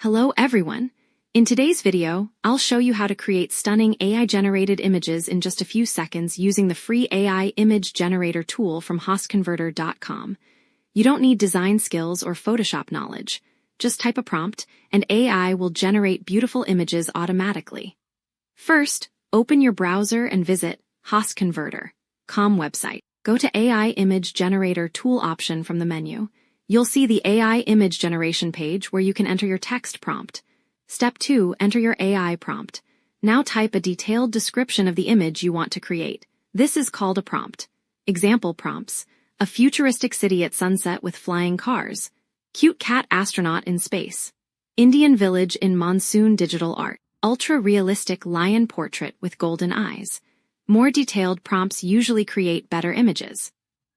Hello everyone! In today's video, I'll show you how to create stunning AI-generated images in just a few seconds using the free AI image generator tool from hostconverter.com. You don't need design skills or Photoshop knowledge. Just type a prompt, and AI will generate beautiful images automatically. First, open your browser and visit hostconverter.com website. Go to AI Image Generator Tool option from the menu. You'll see the AI image generation page where you can enter your text prompt. Step 2. Enter your AI prompt. Now type a detailed description of the image you want to create. This is called a prompt. Example prompts: a futuristic city at sunset with flying cars, cute cat astronaut in space, Indian village in monsoon digital art, ultra-realistic lion portrait with golden eyes. More detailed prompts usually create better images.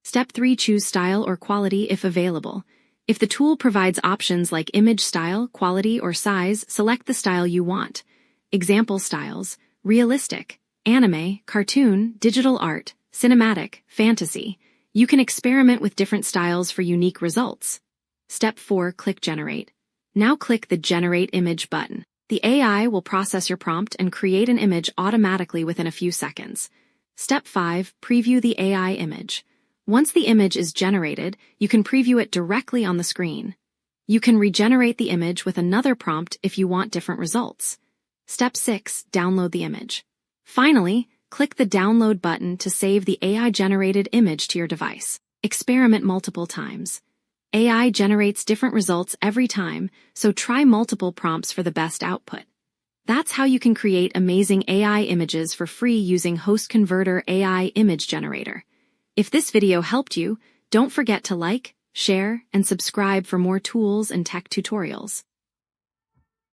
Step 3. Choose style or quality if available. If the tool provides options like image style, quality, or size, select the style you want. Example styles: realistic, anime, cartoon, digital art, cinematic, fantasy. You can experiment with different styles for unique results. Step 4. Click Generate. Now click the Generate Image button. The AI will process your prompt and create an image automatically within a few seconds. Step 5. Preview the AI image. Once the image is generated, you can preview it directly on the screen. You can regenerate the image with another prompt if you want different results. Step 6. Download the image. Finally, click the Download button to save the AI-generated image to your device. Experiment multiple times. AI generates different results every time, so try multiple prompts for the best output. That's how you can create amazing AI images for free using HostConverter AI Image Generator. If this video helped you, don't forget to like, share, and subscribe for more tools and tech tutorials.